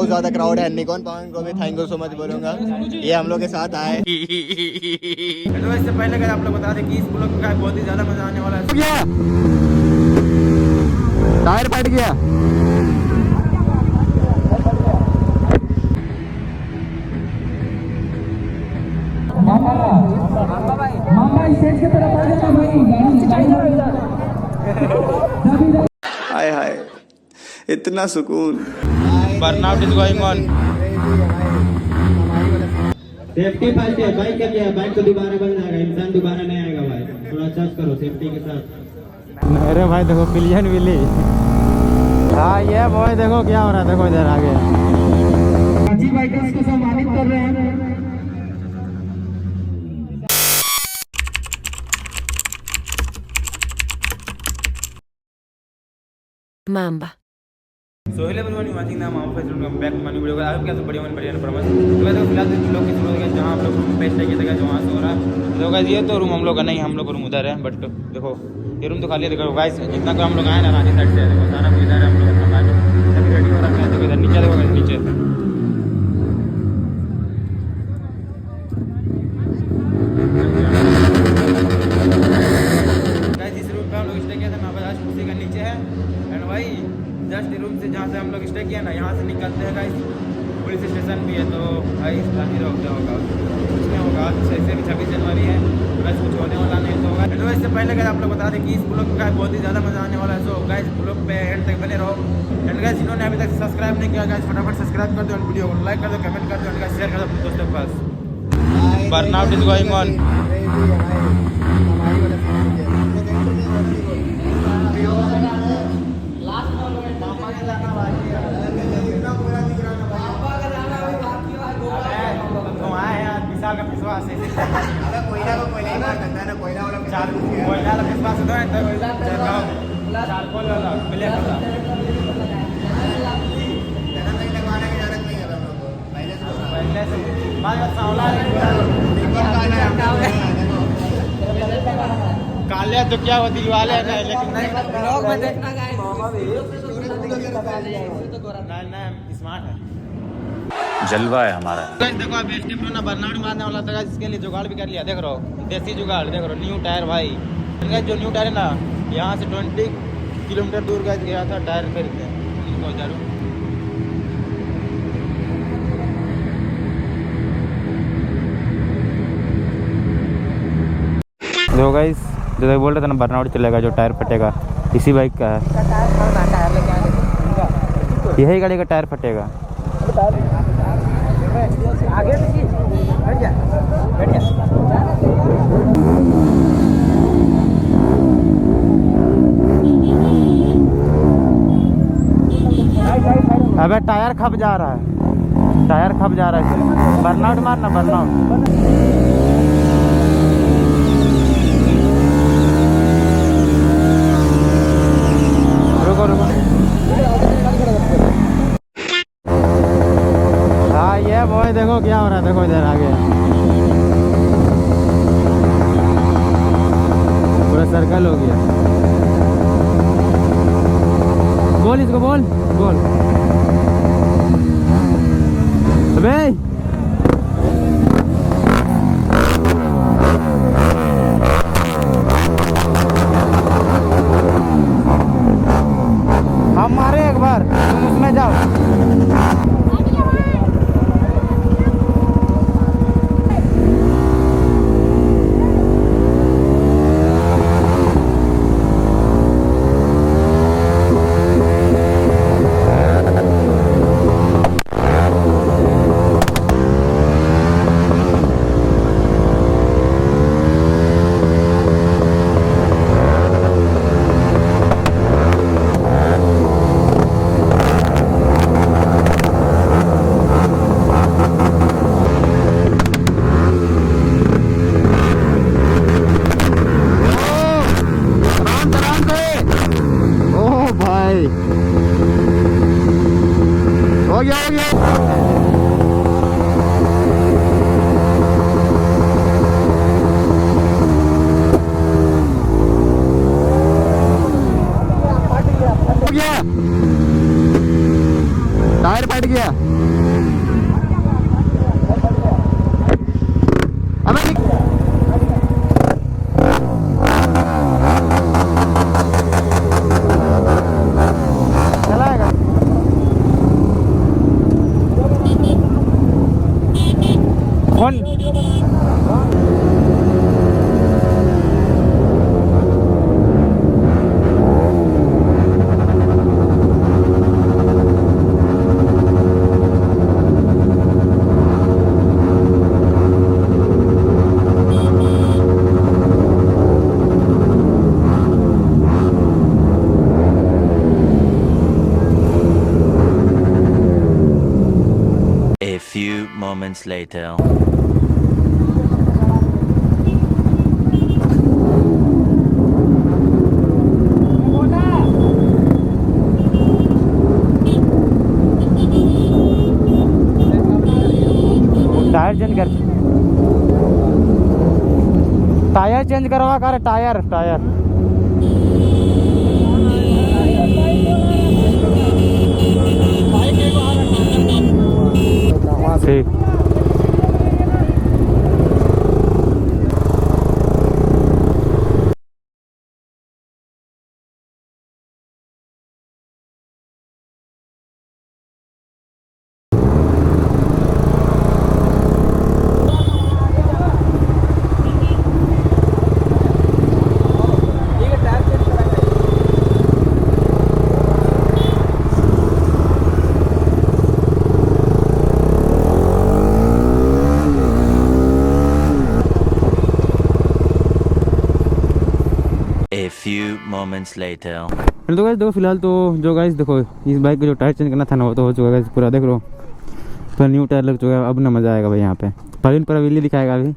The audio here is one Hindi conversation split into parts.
बहुत ज्यादा क्राउड है। निकॉन पवन को भी थैंक यू सो मच बोलूंगा, ये हम लोग के साथ आए। तो इससे पहले अगर आप लोग बता दें कि इस ब्लॉग का बहुत ही ज्यादा मजा आने वाला है। टायर फट गया। हाय हाय, इतना सुकून। Burnout is going on. Safety first है। बाइक का क्या है, बाइक तो दोबारा बन जाएगा, इंसान दोबारा नहीं आएगा भाई। थोड़ा सर्च करो सेफ्टी के साथ। अरे भाई देखो पिलियन विली। हाँ ये बॉय देखो क्या हो रहा है, देखो इधर आगे। अच्छी बाइकर्स को सम्मानित कर रहे हैं। Mamba. So hello everyone, watching नाम आप फेसबुक में बैक टू माय वीडियो। आप क्या सब बढ़िया परफॉर्मेंस। तो गाइस फिलहाल तो लोग किस लोग जहां आप लोग पेस्ट किया जगह जहां से हो रहा है। तो गाइस ये तो रूम हम लोग का नहीं, हम लोग का रूम उधर है। बट देखो ये रूम तो खाली है। देखो गाइस जितना को हम लोग आए ना रानी साइड से, देखो सारा कुछ इधर है। हम लोग अपना बैठ सभी रेडी हो रखा है। देखो इधर नीचे, देखो गाइस नीचे। गाइस इस रूम पे हम लोग स्टे किया था ना, आज उसी का नीचे है। एंड भाई जस्ट रूम से जहाँ से हम लोग स्टे किया ना, यहाँ से निकलते हैं गाइस पुलिस स्टेशन भी है। तो भाई काफ़ी रोकता होगा, कुछ नहीं होगा। जैसे भी 26 जनवरी है, बस कुछ होने वाला नहीं तो होगा। तो इससे पहले अगर आप लोग बता दें कि इस ब्लॉग का बहुत ही ज़्यादा मजा आने वाला है। सो गाइस ब्लॉग पे एंड तक बने रहो। एंड गाइस जिन्होंने अभी तक सब्सक्राइब नहीं किया गाइस फटाफट सब्सक्राइब कर दो, वीडियो को लाइक कर दो, कमेंट कर दो, शेयर कर दो अपने दोस्तों के पास। Burnout is going on. का विश्वास है। कोयला को कोयला ही मार सकता है ना, कोयला वाला चार कोयला वाला विश्वास होता है तो चारकोल वाला ब्लैक वाला नहीं लगवाने की जरूरत नहीं है हम लोग को। पहले से बाद में सांवला काले तो क्या वो दिल वाले हैं, लेकिन नहीं ब्लॉग में देखना गाइस। नहीं स्मार्ट है, जलवा है हमारा। देखो अब स्टेप ना बर्नआउट मारने वाला था, इसके लिए जुगाड़ भी कर लिया। देख रहे हो देसी जुगाड़, देख रहे हो न्यू टायर भाई। जो न्यू टायर है ना, यहाँ से 20 किलोमीटर दूर गया था टायर खरीदते हैं। जो गाइस जो बोल रहे थे ना बर्नआउट चलेगा, जो टायर फटेगा इसी बाइक का है। यही गाड़ी का टायर फटेगा। आगे बैठ जा, बैठ जा। अबे टायर खप जा रहा है, टायर खप जा रहा है। बर्नआउट मारना, बर्नआउट। रुको रुको। हाँ ये बॉय देखो क्या हो रहा है, देखो इधर आगे पूरा सर्कल हो गया। बोल इसको, बोल बोल। अबे हम मारे एक बार, तुम उसमें जाओ। हो गया हो गया। टायर फट गया। Phone A few moments later. Tyre change करवा कर टायर ठीक A few moments later. तो गाइस देखो फिलहाल तो जो गाइस देखो इस बाइक का जो टायर चेंज करना था ना वो तो हो चुका है गाइस पूरा। देख लो पूरा न्यू टायर लग चुका है। अब ना मजा आएगा भाई यहाँ पे। परवीन पर विली दिखाएगा अभी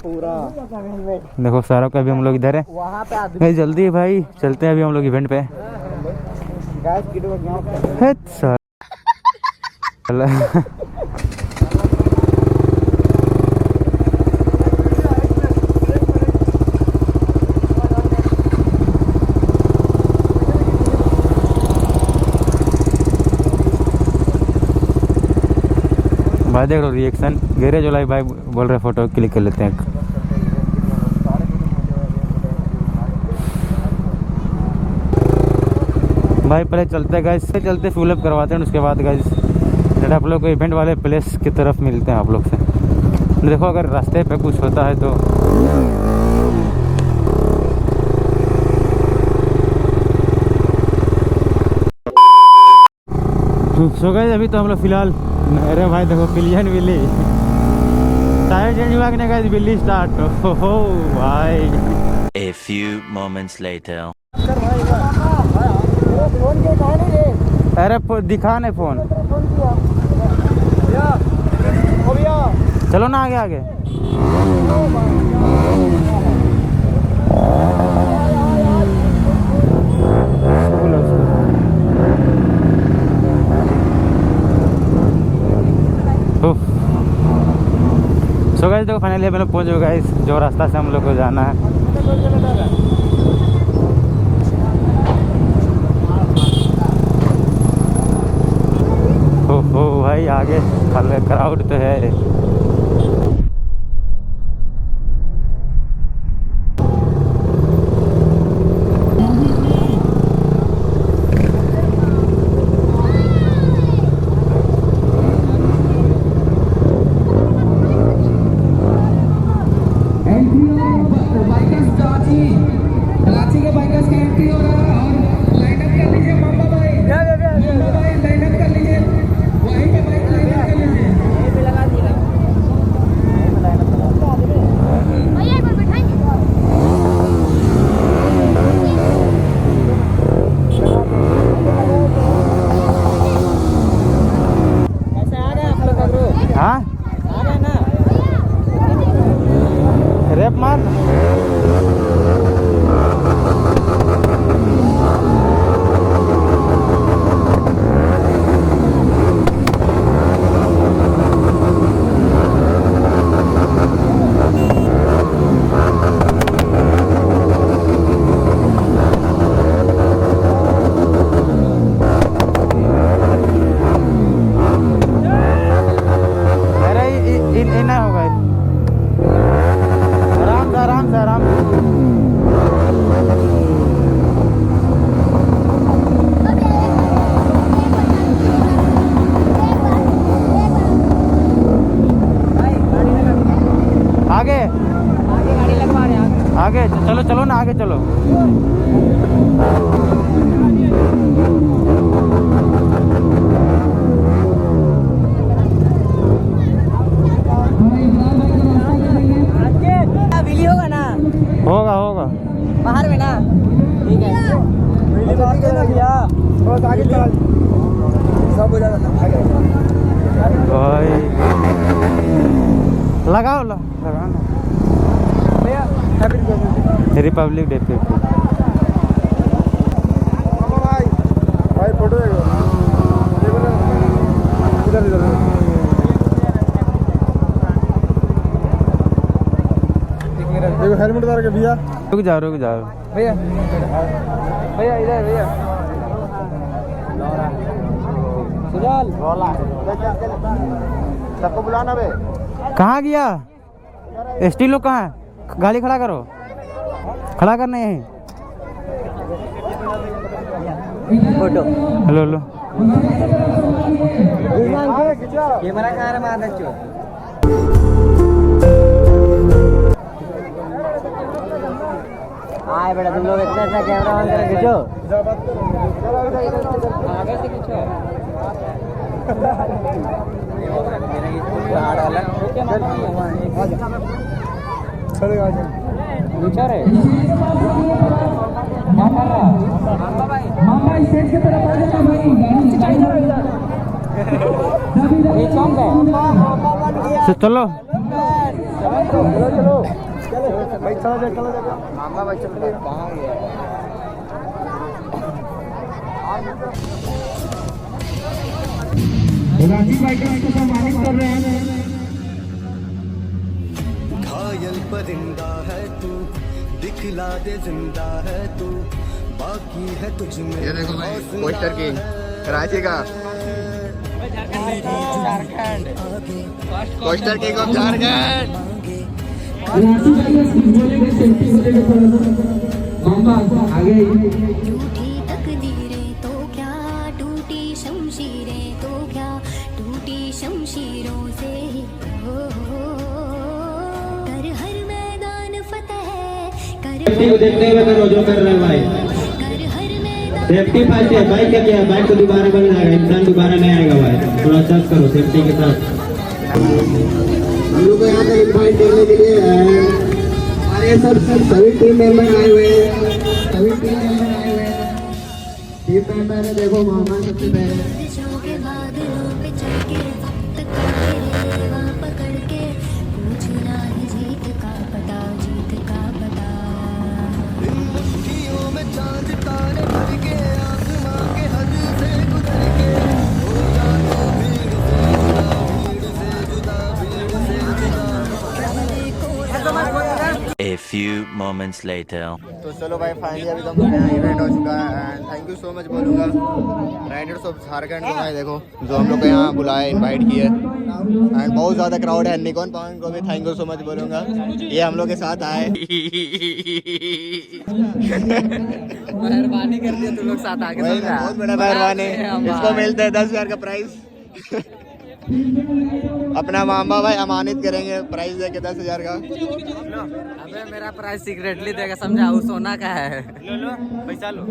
पूरा। देखो सारों का भी हम लोग इधर है वहाँ पे भाई। जल्दी है भाई चलते हैं अभी हम लोग इवेंट पे। भाई देख लो रिएक्शन गैरेज वाला भाई बोल रहे फोटो क्लिक कर लेते हैं। भाई पहले चलते हैं गाइस, चलते फुल अप करवाते हैं उसके बाद गाइस डायरेक्ट आप लोग को इवेंट वाले प्लेस की तरफ मिलते हैं आप लोग से। देखो अगर रास्ते पे कुछ होता है तो सो गाइस अभी तो हम लोग फिलहाल अरे भाई देखो पिलियन बिल्ली टायर चेंज हुआ कि गाइस बिल्ली स्टार्ट हो भाई। A few moments later. अरे दिखा नहीं फोन चलो ना आगे आगे। सो गाइस देखो फाइनली हम लोग पहुंच गए गाइस जो रास्ता से हम लोग को जाना है। हो भाई आगे क्राउड तो है। आगे चलो। बिली होगा ना, होगा होगा बाहर में ना, ठीक है। सब हो जाएगा भाई, लगाओ लगाओ ना। रिपब्लिक डे पे भाई फोटो इधर इधर देखो हेलमेट उतार के भैया। रुक जाओ भैया, भैया इधर भैया। सुजाल सबको बुलाना बे। कहाँ गया एसटी लोग? कहाँ है? गाड़ी खड़ा करो, खड़ा करना यहीं। फोटो हेलो हेलो कैमरा कहाँ है? मार दो। आए बेटा, तुम लोग इतना अच्छा कैमरा ऑन करके खींचो, आगे से खींचो। नीचे रे क्या कर रहा मामा? स्टेज की तरफ आ जाना भाई। चलो चलो भाई, चलो मामा भाई चल कहाँ गया? राजीव भाई का इसको सम्मानित कर रहे हैं। घायल परिंदा है तू, दिखला दे जिंदा है तू, बाकी है तुझ में। ये देखो भाई, पोस्टर किंग कराची का, poster king of Jharkhand. Rajiv भाई का स्पीच बोलेंगे, सेल्फी हो जाएगा थोड़ा सा। मामा आगे टूटी तकदीरें तो क्या, टूटी शमशीरें तो क्या, टूटी शमशीरों से हो, कर हर मैदान फतेह कर, देखते हुए करो जो कर रहे भाई। कर हर मैदान। सेफ्टी फर्स्ट है, बाइक क्या है? बाइक तो दोबारा बन जाएगा, इंसान दोबारा नहीं आएगा भाई। थोड़ा सर्च करो सेफ्टी के साथ। हम लोग को यहाँ पे इनवाइट करने के लिए हमारे सभी टीम मेंबर आए हुए हैं। टीम मेंबर है, देखो मोहम्मद सबसे पहले। के बादलों पे चढ़ के वक्त का रेवा पकड़ के, पूछना है जीत का पता, जीत का पता। मुट्ठियों में चांद तारे भर के, आसमां के हद से गुजर के, हो जाओ भीड़ से जुदा, भीड़ से जुदा। A few moments later. तो चलो भाई, फाइनली अभी तो हम लोग यहाँ इवेंट हो चुका है and thank you so much बोलूँगा राइडर्स ऑफ झारखंड को। भाई देखो जो हम लोग को यहाँ बुलाया, इनवाइट किया एंड बहुत ज़्यादा क्राउड है। निकॉन पवन को भी थैंक यू सो मच बोलूँगा, ये हम लोग के साथ आए। मेहरबानी कर दिया तुम लोग साथ आके। वही ना, बहुत बड़ा मेहरबानी। इसको मिलता है 10,000 का प्राइस। अपना मामा भाई अमानित करेंगे प्राइस दे के 10,000 का। अबे मेरा प्राइस सीक्रेटली देगा, समझा? वो सोना का है। लो पैसा लो,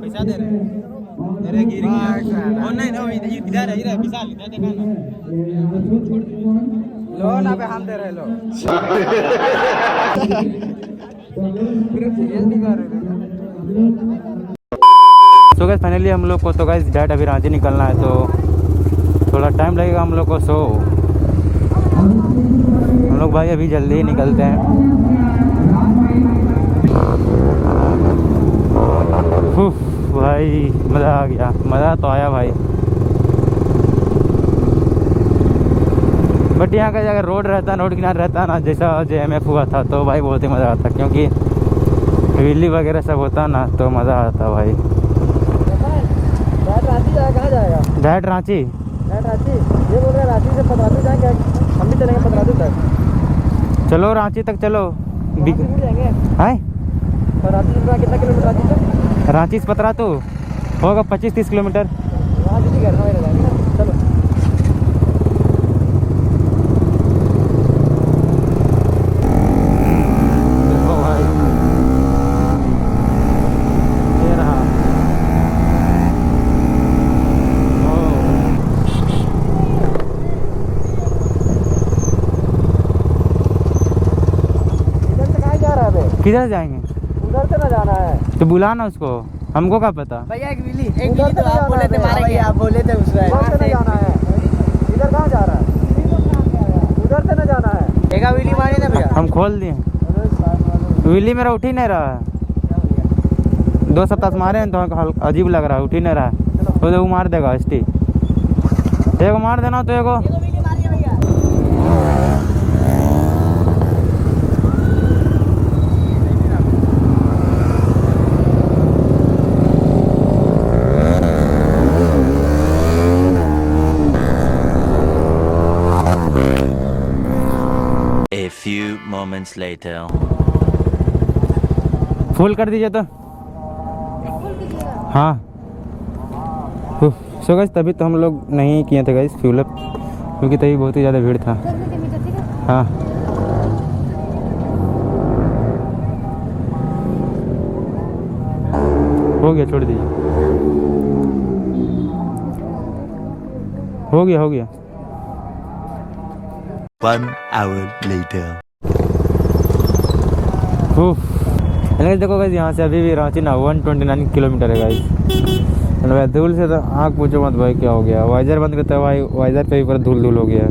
पैसा दे रहे गिर गया। ओ नहीं नो, इधर है विशाल, इधर देखा ना। लो ना, हम दे रहे। लो सो गाइस फाइनली हम लोग को तो गाइस डायरेक्ट अभी रांची निकलना है, तो थोड़ा टाइम लगेगा हम लोग को। सो हम लोग भाई अभी जल्दी ही निकलते हैं। भाई मज़ा आ गया, मज़ा तो आया भाई। बट यहाँ का अगर रोड रहता, रोड किनारे रहता ना, जैसा JMF हुआ था, तो भाई बहुत ही मज़ा आता, क्योंकि व्हीली वगैरह सब होता ना, तो मज़ा आता भाई। रांची कहाँ जाएगा? डायरेक्ट रांची। रांची ये बोल रहे हैं, रांची से पतरातू जाएंगे, हम भी चलेंगे पतरातू तक। चलो रांची तक चलो। जाएंगे है पतरातू से कितना किलोमीटर? रांची तक रांची से पतरातू होगा 25-30 किलोमीटर। वहाँ किसी घर में जाएंगे ना। चलो किधर जाएंगे? उधर से ना जाना है। तो बुला ना उसको, हमको क्या पता। भैया एक विली तो आप बोले थे मारेंगे, आप बोले थे उसमें। उधर से ना जाना है। इधर कहाँ जा रहा है? उधर से ना जाना है। एक विली मारे ना भैया। हम खोल दिए। विली मेरा उठ ही नहीं रहा है। 2 सप्ताह से मारे हैं तो अजीब लग रहा है, उठ ही नहीं रहा है। तो वो मार देगा स्टी। एगो मार देना तो एगो। A few moments later. Full कर दीजिए तो। हाँ सो गाइस तभी तो हम लोग नहीं किए थे गाइस फ्यूल अप, क्योंकि तभी बहुत ही ज़्यादा भीड़ था। हाँ हो गया, छोड़ दीजिए। हो गया। 1 hour later. देखो गाइस यहाँ से अभी भी रांची ना 129 किलोमीटर है गाइस। धूल से तो आँख पूछो मत भाई, क्या हो गया। वाइजर बंद करता है भाई, वाइजर पे भी पूरा धूल हो गया है।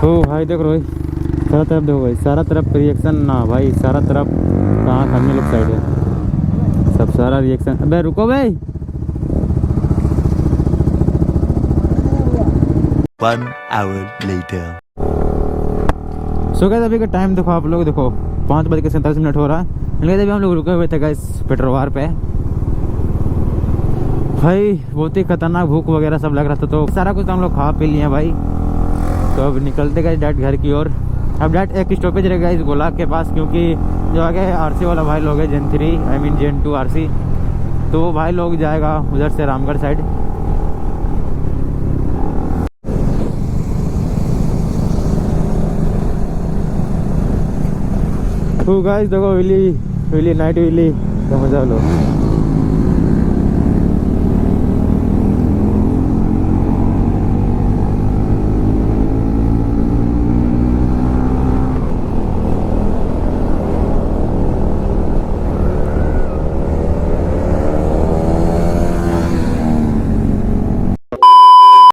हो भाई देखो भाई, सारा तरफ देखो भाई, सारा तरफ रिएक्शन ना भाई, सारा तरफ कहाँ खाने लोग साइड है, सब सारा रिएक्शन। अबे रुको भाई। 1 hour later. सो गाइस अभी का टाइम देखो आप लोग, देखो 5:47 हो रहा है। अभी हम लोग रुके हुए थे गाइस पेट्रोल पे। भाई बहुत ही खतरनाक भूख वगैरह सब लग रहा था, तो सारा कुछ हम लोग खा पी लिए भाई। तो अब निकलते गए डायरेक्ट घर की ओर। अब डायरेक्ट एक स्टॉपेज रहेगा इस गोला के पास, क्योंकि जो आगे आरसी वाला भाई लोग है Gen 3 I mean Gen 2 RC, तो वो भाई लोग जाएगा उधर से रामगढ़ साइड। तो गाइस देखो विली नाइट विली का मजा लो।